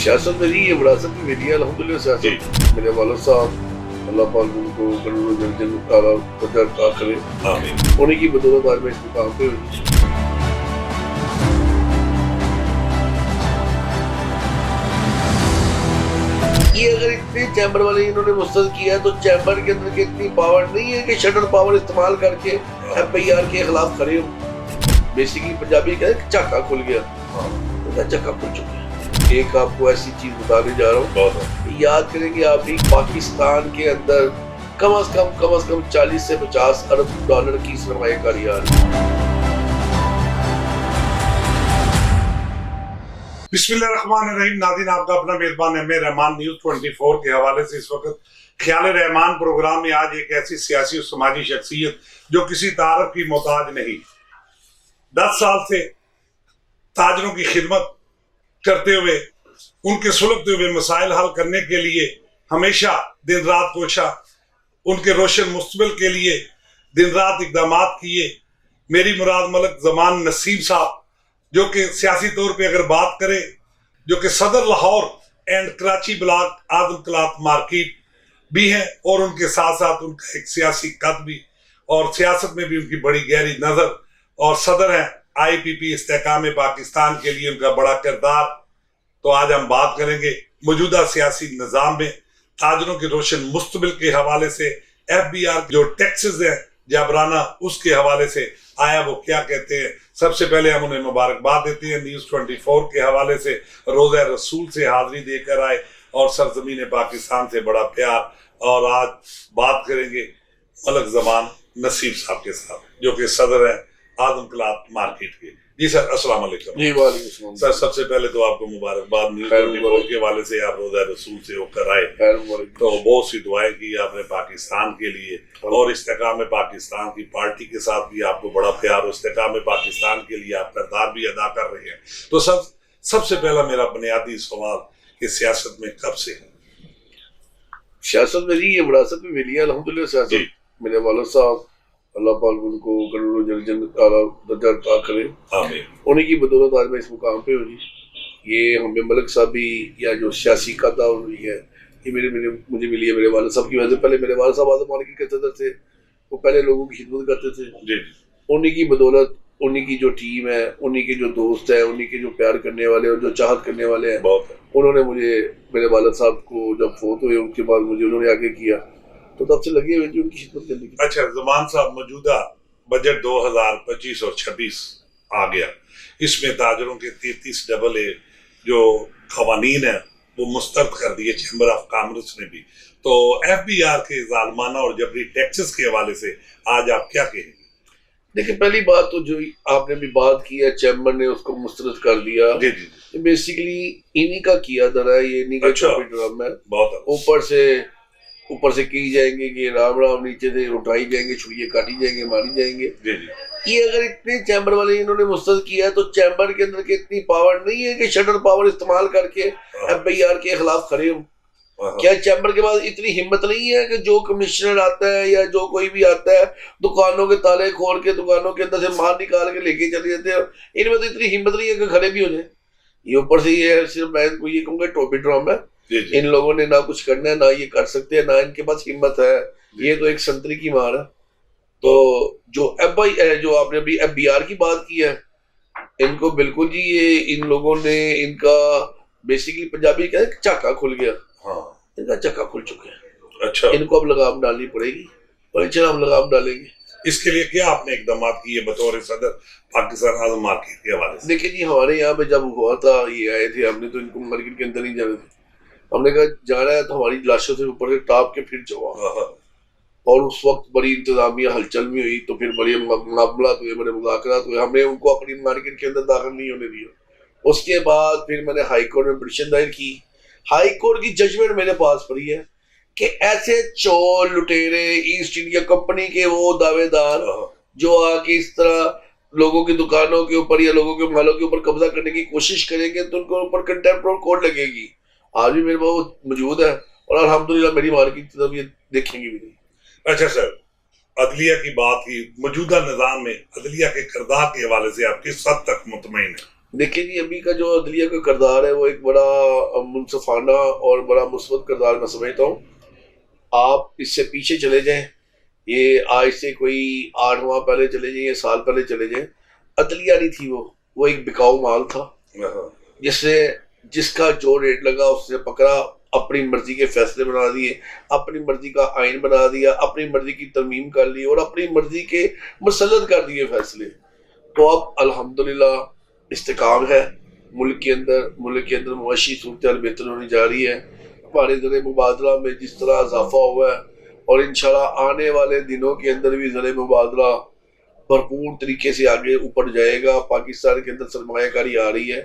سیاست میری یہ وراثت بھی میری ہے الحمدللہ. سیاست میرے والد صاحب اللہ پاک ان کو کروڑوں درجن تعالیٰ قدر عطا کرے, انہیں کی بدولت آج میں اس مقام پہ ہوں. یہ اگر اتنے چیمبر والے انہوں نے مسترد کیا ہے تو چیمبر کے اندر کی اتنی پاور نہیں ہے کہ شٹر پاور استعمال کر کے ایف آئی آر کے خلاف کھڑے ہوں. بیسیکلی پنجابی کہتے ہیں چاکا کھل گیا, چاکا کھل چکا ہے. ایک آپ کو ایسی چیز بتانے جا رہا ہوں, یاد کریں کہ آپ پاکستان کے اندر کم از کم 40 سے 50 ارب ڈالر کی سرمایہ کاری آ رہی ہے. بسم اللہ الرحمن الرحیم. ناظرین, آپ کا اپنا میزبان ایم اے رحمان نیوز 24 کے حوالے سے اس وقت خیال رحمان پروگرام میں آج ایک ایسی سیاسی اور سماجی شخصیت جو کسی تعارف کی محتاج نہیں, 10 سال سے تاجروں کی خدمت کرتے ہوئے ان کے سلگتے ہوئے مسائل حل کرنے کے لیے ہمیشہ دن رات کوشاں, ان کے روشن مستقبل کے لیے دن رات اقدامات کیے. میری مراد ملک زمان نسیم صاحب, جو کہ سیاسی طور پہ اگر بات کرے, جو کہ صدر Lahore and Karachi block Adam Kalat market بھی ہیں, اور ان کے ساتھ ساتھ ان کا ایک سیاسی قد بھی, اور سیاست میں بھی ان کی بڑی گہری نظر, اور صدر ہیں آئی پی پی استحکام پاکستان کے لیے ان کا بڑا کردار. تو آج ہم بات کریں گے موجودہ سیاسی نظام میں تاجروں کے روشن مستقبل کے حوالے سے, ایف بی آر جو ٹیکسز ہیں جبرانہ اس کے حوالے سے آیا وہ کیا کہتے ہیں. سب سے پہلے ہم انہیں مبارکباد دیتے ہیں نیوز 24 کے حوالے سے, روزہ رسول سے حاضری دے کر آئے اور سرزمین پاکستان سے بڑا پیار. اور آج بات کریں گے ملک زمان نسیم صاحب کے ساتھ, جو کہ صدر ہیں آدم کلات مارکیٹ کے. جی سر, السلام علیکم. جی وعلیکم السلام سر. سب سے پہلے تو آپ کو مبارکباد نیوز 24 کے حوالے سے, آپ روزہ رسول سے ہو کر آئے تو بہت سی دعائیں کی آپ نے پاکستان کے لیے, اور استحکام پاکستان کی پارٹی کے ساتھ بھی آپ کو بڑا پیار, اور استحکام پاکستان کے لیے آپ کردار بھی ادا کر رہے ہیں. تو سب سے پہلا میرا بنیادی سوال کہ سیاست میں کب سے ہے؟ سیاست میری یہ وراثت بھی میری ہے الحمدللہ. سیاست میرے والد صاحب اللہ پاک ان کو کروڑوں درجن تعالیٰ درجہ عطا کرے, انہیں کی بدولت آج میں اس مقام پہ ہوں. یہ ہمیں ملک صاحب بھی یا جو سیاسی قدہ ہوئی ہے یہ مجھے ملی ہے میرے والد صاحب کی وجہ سے. پہلے میرے والد صاحب آدم مارکیٹ کے صدر تھے, وہ پہلے لوگوں کی خدمت کرتے تھے. انہیں کی بدولت, انہیں کی جو ٹیم ہے, انہیں کے جو دوست ہیں, انہیں کے جو پیار کرنے والے اور جو چاہت کرنے والے ہیں, انہوں نے مجھے, میرے والد صاحب کو جب فوت ہوئے ان کے بعد مجھے انہوں نے آگے کیا, تو تب سے لگے ہوئے جو ان کی خدمت کرنے کی. اچھا زمان صاحب, موجودہ بجٹ 2025 اور 26 آ گیا, اس میں تاجروں کے 33AA جو قوانین ہیں وہ مسترد کر دیے چیمبر آف کامرس نے بھی. تو ایف بی آر کے ظالمانہ اور جبری ٹیکسز کے حوالے سے آج آپ کیا کہیں گے؟ دیکھیں, پہلی بات تو جو آپ نے بھی بات کی ہے, چیمبر نے اس کو مسترد کر دیا. بیسیکلی انہی کا کیا درا ہے, یہ انہی کا ڈرام ہے. اوپر سے کی جائیں گے کہ رام رام, نیچے سے اٹھائی جائیں گے, چھڑیے کاٹی جائیں گے, ماری جائیں گے. یہ اگر اتنے چیمبر والے انہوں نے مسترد کیا ہے تو چیمبر کے اندر کی اتنی پاور نہیں ہے کہ شٹر پاور استعمال کر کے ایف آئی آر کے خلاف کھڑے ہوں. کیا چیمبر کے پاس اتنی ہمت نہیں ہے کہ جو کمشنر آتا ہے یا جو کوئی بھی آتا ہے دکانوں کے تالے کھول کے دکانوں کے اندر سے مال نکال کے لے کے چلے جاتے ہیں, ان میں تو اتنی ہمت نہیں ہے کہ کھڑے بھی ہو جائیں. یہ اوپر سے یہ ہے, صرف میں کو یہ کہوں گا ٹوپی ڈرام ہے. ان لوگوں نے نہ کچھ کرنا ہے, نہ یہ کر سکتے ہیں, نہ ان کے پاس ہمت ہے. یہ تو ایک سنتری کی مار ہے. تو جو آپ نے ابھی ایف بی آر کی بات کی ہے, ان کو بالکل جی یہ ان لوگوں نے, ان کا بیسیکلی پنجابی کہتے ہیں چاکا کھل گیا, ان کا چاکا کھل چکا ہے. اچھا, ان کو اب لگام ڈالنی پڑے گی, اور چلو ہم لگام ڈالیں گے. اس کے لیے کیا آپ نے اقدامات کیے بطور صدر پاکستان آدم مارکیٹ کے حوالے سے؟ دیکھیں جی, ہمارے یہاں پہ جب ہوا تھا, یہ آئے تھے, ہم نے تو ان کو مارکیٹ کے اندر نہیں جانے تھے. ہم نے کہا جانا ہے تو ہماری لاشوں سے اوپر سے ٹاپ کے پھر جاؤ. اور اس وقت بڑی انتظامیہ ہلچل میں ہوئی, تو پھر بڑے معاملات ہوئے, بڑے مذاکرات ہوئے. ہم نے ان کو اپنی مارکیٹ کے اندر داخل نہیں ہونے دیا. اس کے بعد پھر میں نے ہائی کورٹ میں پٹیشن دائر کی. ہائی کورٹ کی ججمنٹ میرے پاس پڑی ہے کہ ایسے چور لٹیرے ایسٹ انڈیا کمپنی کے وہ دعوے دار جو آ کے اس طرح لوگوں کی دکانوں کے اوپر یا لوگوں کے مالوں کے اوپر قبضہ کرنے کی کوشش کریں گے تو ان کو اوپر کنٹمپٹ آف کورٹ لگے گی. آج بھی میرے پاس موجود ہے, اور الحمدللہ میری مارکیٹ طرف یہ دیکھیں گے بھی نہیں. اچھا سر، عدلیہ کی بات کی، موجودہ نظام میں عدلیہ کے کردار کے حوالے سے آپ کس حد تک مطمئن ہیں؟ دیکھیں جی، ابھی کا جو عدلیہ کا کردار ہے وہ ایک بڑا منصفانہ اور بڑا مثبت کردار میں سمجھتا ہوں. آپ اس سے پیچھے چلے جائیں، یہ آج سے کوئی 8 ماہ پہلے چلے جائیں یا سال پہلے چلے جائیں، عدلیہ نہیں تھی، وہ ایک بکاؤ مال تھا جس کا جو ریٹ لگا اس سے پکڑا، اپنی مرضی کے فیصلے بنا دیے، اپنی مرضی کا آئین بنا دیا، اپنی مرضی کی ترمیم کر لی اور اپنی مرضی کے مسلط کر دیے فیصلے. تو اب الحمدللہ استحکام ہے ملک کے اندر معاشی صورتحال بہتر ہونے جا رہی ہے. ہمارے زر مبادلہ میں جس طرح اضافہ ہوا ہے اور انشاءاللہ آنے والے دنوں کے اندر بھی زر مبادلہ بھرپور طریقے سے آگے اوپر جائے گا. پاکستان کے اندر سرمایہ کاری آ رہی ہے.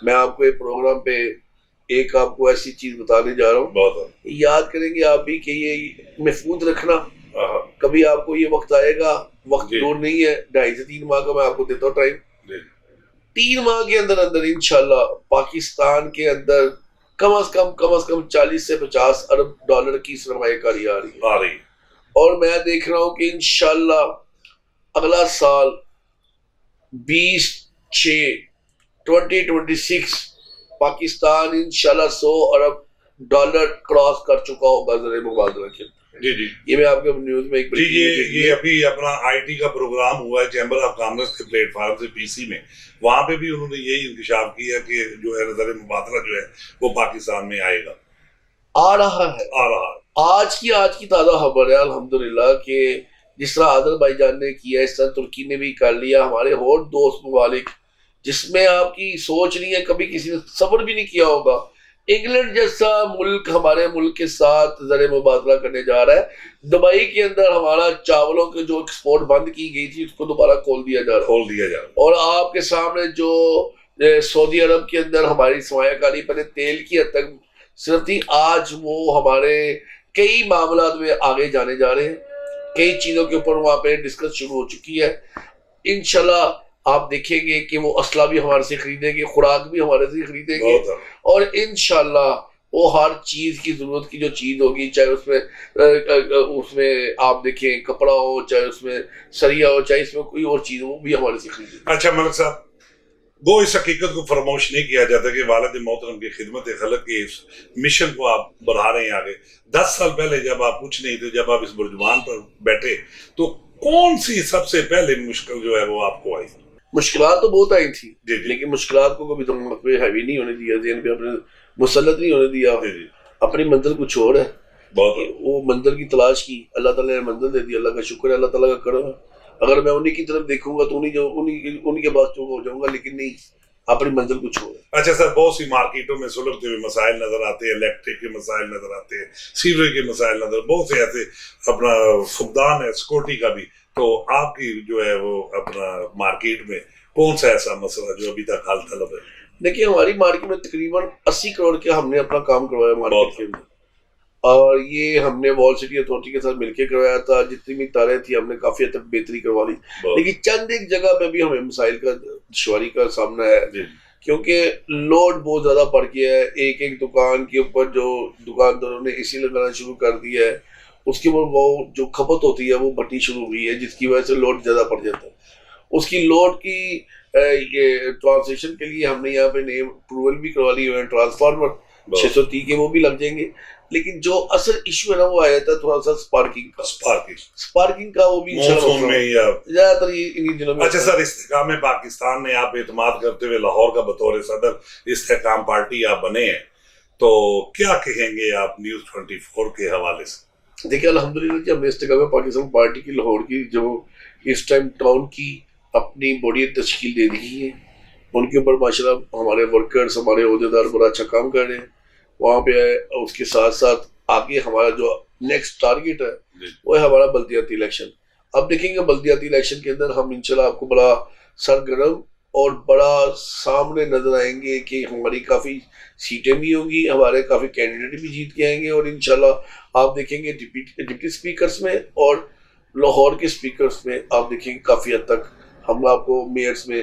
میں آپ کو ایک پروگرام پہ ایک آپ کو ایسی چیز بتانے جا رہا ہوں، بہت یاد کریں گے آپ بھی کہ یہ محفوظ رکھنا. کبھی آپ کو یہ وقت آئے گا، وقت دور نہیں ہے، 2.5 سے 3 ماہ کا میں آپ کو دیتا ہوں ٹائم. 3 ماہ کے اندر انشاءاللہ پاکستان کے اندر کم از کم 40 سے 50 ارب ڈالر کی سرمایہ کاری آ رہی ہے. اور میں دیکھ رہا ہوں کہ انشاءاللہ اگلا سال 2026 پاکستان انشاءاللہ 100 ارب ڈالر کراس کر چکا ہوگا زر مبادلہ کے. جی یہ میں آپ کے نیوز میں ایک یہ ابھی اپنا آئی ٹی کا پروگرام ہوا ہے چیمبر آف کامرس کے پلیٹ فارم سے پی سی میں، وہاں پہ بھی انہوں نے یہی انکشاف کیا کہ جو ہے زر مبادلہ جو ہے وہ پاکستان میں آئے گا، آ رہا ہے. آج کی تازہ خبر ہے الحمدللہ کہ جس طرح آذربائیجان نے کیا، اس طرح ترکی نے بھی کر لیا، ہمارے اور دوست ممالک جس میں آپ کی سوچ نہیں ہے، کبھی کسی نے صبر بھی نہیں کیا ہوگا. انگلینڈ جیسا ملک ہمارے ملک کے ساتھ زر مبادلہ کرنے جا رہا ہے. دبئی کے اندر ہمارا چاولوں کے جو ایکسپورٹ بند کی گئی تھی اس کو دوبارہ کھول دیا جا رہا ہے. اور آپ کے سامنے جو سعودی عرب کے اندر ہماری سرمایہ کاری پر تیل کی حد تک صرف تھی، آج وہ ہمارے کئی معاملات میں آگے جانے جا رہے ہیں. کئی چیزوں کے اوپر وہاں پہ ڈسکس شروع ہو چکی ہے. انشاءاللہ آپ دیکھیں گے کہ وہ اسلحہ بھی ہمارے سے خریدیں گے، خوراک بھی ہمارے سے خریدیں گے، اور انشاءاللہ وہ ہر چیز کی ضرورت کی جو چیز ہوگی، چاہے اس میں آپ دیکھیں کپڑا ہو، چاہے اس میں سریا ہو، چاہے اس میں کوئی اور چیز ہو، وہ بھی ہمارے سے خریدیں گے. اچھا ملک صاحب، وہ اس حقیقت کو فراموش نہیں کیا جاتا کہ والد محترم کی خدمت خلق کے اس مشن کو آپ بڑھا رہے ہیں آگے. 10 سال پہلے جب آپ کچھ نہیں تھے، جب آپ اس برجمان پر بیٹھے، تو کون سی سب سے پہلے مشکل جو ہے وہ آپ کو آئی؟ مشکلات تو بہت آئی تھی، لیکن مشکلات کو کبھی دماغ پہ ہیوی نہیں ہونے دیا، ذہن پہ اپنے مسلط نہیں ہونے دیا. اپنی منزل کچھ اور ہے، وہ منزل کی تلاش کی، اللہ تعالیٰ نے منزل دے دی، اللہ کا شکر ہے، اللہ تعالیٰ کا کرم ہے. اگر میں انہی کی طرف دیکھوں گا تو انہی کے پاس چوک ہو جاؤں گا، لیکن نہیں، اپنی منزل کچھ ہو. اچھا سر، بہت سی مارکیٹوں میں سلگتے ہوئے مسائل نظر آتے ہیں، الیکٹرک کے مسائل نظر آتے ہیں، سیوریج کے مسائل نظر، بہت سے ایسے اپنا فقدان ہے سیکورٹی کا بھی. تو آپ کی جو ہے وہ اپنا مارکیٹ میں کون سا ایسا مسئلہ جو ابھی تک حل طلب ہے؟ دیکھیے، ہماری مارکیٹ میں تقریباً 80 کروڑ کے ہم نے اپنا کام کروایا مارکیٹ کے اندر، اور یہ ہم نے وال سٹی اتھارٹی کے ساتھ مل کے کروایا تھا. جتنی بھی تاریں تھی ہم نے کافی حد تک بہتری کروا لی، لیکن چند ایک جگہ پہ بھی ہمیں مسائل کا دشواری کا سامنا ہے، کیونکہ لوڈ بہت زیادہ پڑ گیا ہے. ایک دکان کے اوپر جو دکانداروں نے اے سی لگانا شروع کر دیا ہے، اس کے اوپر وہ جو کھپت ہوتی ہے وہ بڑھنی شروع ہوئی ہے، جس کی وجہ سے لوڈ زیادہ پڑ جاتا ہے. اس کی لوڈ کی ٹرانسلیشن کے لیے ہم نے یہاں پہ نئے اپروول بھی کروا لی ہوئے ہیں، ٹرانسفارمر 630 کے وہ بھی لگ جائیں گے. لیکن جو اصل ایشو ہے نا وہ آیا تھا تھوڑا سا سپارکنگ کا، وہ بھی زیادہ تر انہی دنوں میں. اچھا سر، استحکام پاکستان میں آپ اعتماد کرتے ہوئے لاہور کا بطور صدر استحکام پارٹی آپ بنے ہیں، تو کیا کہیں گے آپ نیوز 24 کے حوالے سے؟ دیکھیں الحمدللہ کہ ہم نے استحکام پاکستان پارٹی کی لاہور کی جو اس ٹائم ٹاؤن کی اپنی باڈی تشکیل دے دی ہے، ان کے اوپر ماشاءاللہ ہمارے ورکرز، ہمارے عہدیدار بڑا اچھا کام کر رہے ہیں وہاں پہ. اس کے ساتھ ساتھ آگے ہمارا جو نیکسٹ ٹارگیٹ ہے وہ ہے ہمارا بلدیاتی الیکشن. اب دیکھیں گے بلدیاتی الیکشن کے اندر ہم انشاءاللہ آپ کو بڑا سرگرم اور بڑا سامنے نظر آئیں گے کہ ہماری کافی سیٹیں بھی ہوں گی، ہمارے کافی کینڈیڈیٹ بھی جیت کے آئیں گے، اور انشاءاللہ آپ دیکھیں گے ڈپٹی اسپیکرز میں اور لاہور کے اسپیکرز میں آپ دیکھیں گے کافی حد تک ہم آپ کو میئرز میں